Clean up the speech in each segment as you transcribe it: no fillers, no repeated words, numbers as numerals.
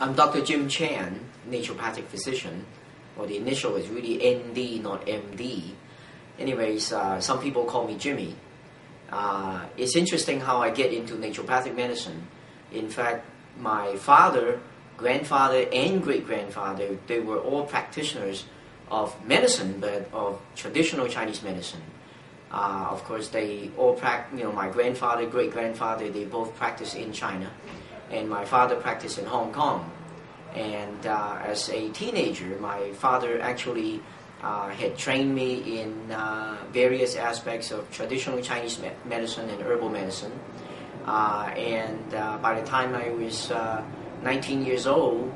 I'm Dr. Jim Chan, naturopathic physician. Well, the initial is really ND, not MD. Anyways, some people call me Jimmy. It's interesting how I get into naturopathic medicine. In fact, my father, grandfather, and great-grandfather, they were all practitioners of medicine, but of traditional Chinese medicine. Of course, they all my grandfather, great-grandfather, they both practiced in China. And my father practiced in Hong Kong. And as a teenager, my father actually had trained me in various aspects of traditional Chinese medicine and herbal medicine. And by the time I was 19 years old,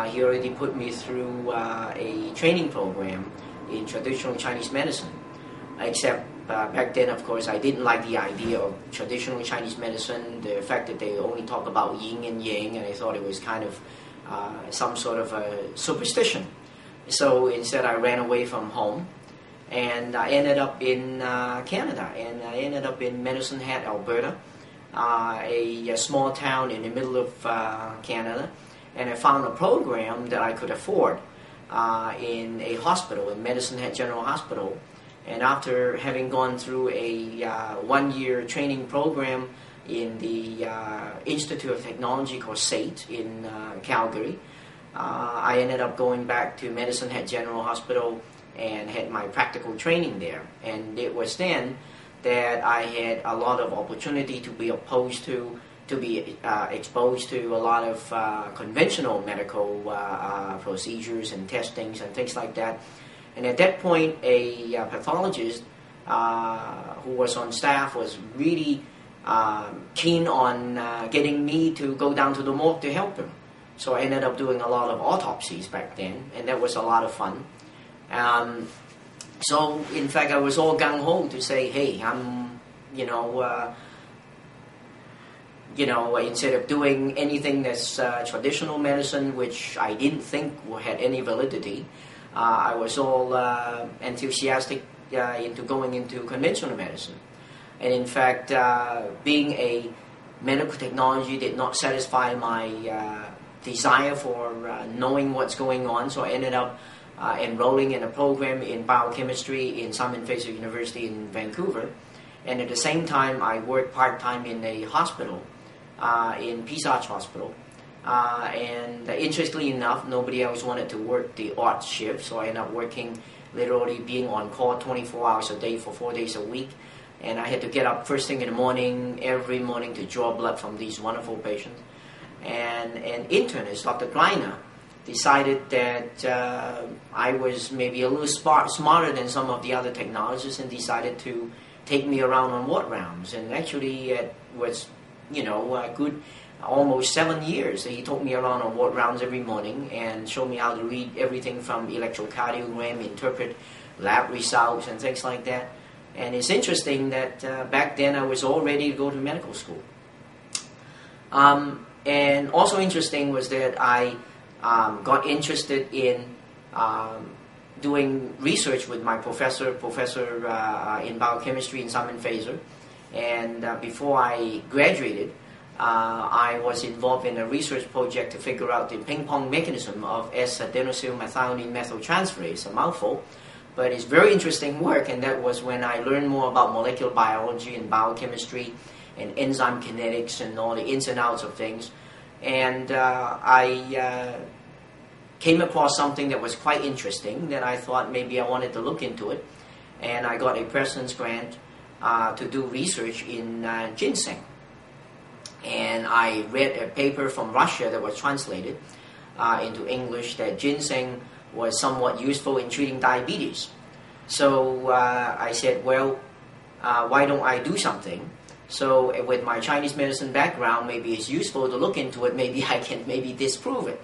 he already put me through a training program in traditional Chinese medicine. Except back then, of course, I didn't like the idea of traditional Chinese medicine, the fact that they only talk about yin and yang, and I thought it was kind of some sort of a superstition. So instead, I ran away from home, and I ended up in Canada, and I ended up in Medicine Hat, Alberta, a small town in the middle of Canada, and I found a program that I could afford in a hospital, in Medicine Hat General Hospital. And after having gone through a one-year training program in the Institute of Technology called SAIT in Calgary, I ended up going back to Medicine Hat General Hospital and had my practical training there. And it was then that I had a lot of opportunity to be exposed to a lot of conventional medical procedures and testings and things like that. And at that point, a pathologist who was on staff was really keen on getting me to go down to the morgue to help him. So I ended up doing a lot of autopsies back then, and that was a lot of fun. So, in fact, I was all gung-ho to say, hey, I'm, instead of doing anything that's traditional medicine, which I didn't think had any validity, I was all enthusiastic into going into conventional medicine. And in fact, being a medical technology did not satisfy my desire for knowing what's going on, so I ended up enrolling in a program in biochemistry in Simon Fraser University in Vancouver. And at the same time, I worked part-time in a hospital, in Peace Arch Hospital. And interestingly enough, nobody else wanted to work the odd shift, so I ended up working, literally being on call 24 hours a day for 4 days a week. And I had to get up first thing in the morning, every morning, to draw blood from these wonderful patients. And an internist, Dr. Greiner, decided that I was maybe a little smarter than some of the other technologists, and decided to take me around on ward rounds. And actually it was, a good almost 7 years. He took me around on ward rounds every morning and showed me how to read everything from electrocardiogram, interpret lab results and things like that. And it's interesting that back then I was all ready to go to medical school. And also interesting was that I got interested in doing research with my professor in biochemistry in Simon Fraser. And before I graduated, I was involved in a research project to figure out the ping-pong mechanism of S-adenosylmethionine methyltransferase, a mouthful, but it's very interesting work, and that was when I learned more about molecular biology and biochemistry and enzyme kinetics and all the ins and outs of things. And I came across something that was quite interesting that I thought maybe I wanted to look into it, and I got a President's Grant to do research in ginseng. And I read a paper from Russia that was translated into English that ginseng was somewhat useful in treating diabetes. So I said, well, why don't I do something? So with my Chinese medicine background, maybe it's useful to look into it. Maybe I can disprove it.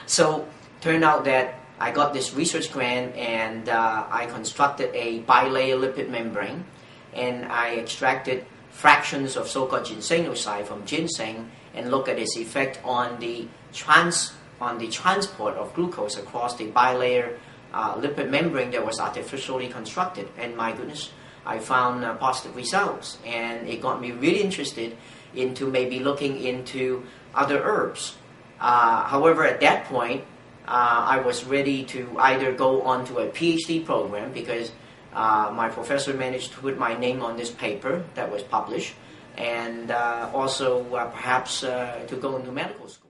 So turned out that I got this research grant, and I constructed a bilayer lipid membrane, and I extracted fractions of so-called ginsenoside from ginseng and look at its effect on the transport of glucose across the bilayer lipid membrane that was artificially constructed. And my goodness, I found positive results, and it got me really interested into maybe looking into other herbs However, at that point, I was ready to either go on to a PhD program because my professor managed to put my name on this paper that was published, and also perhaps to go into medical school.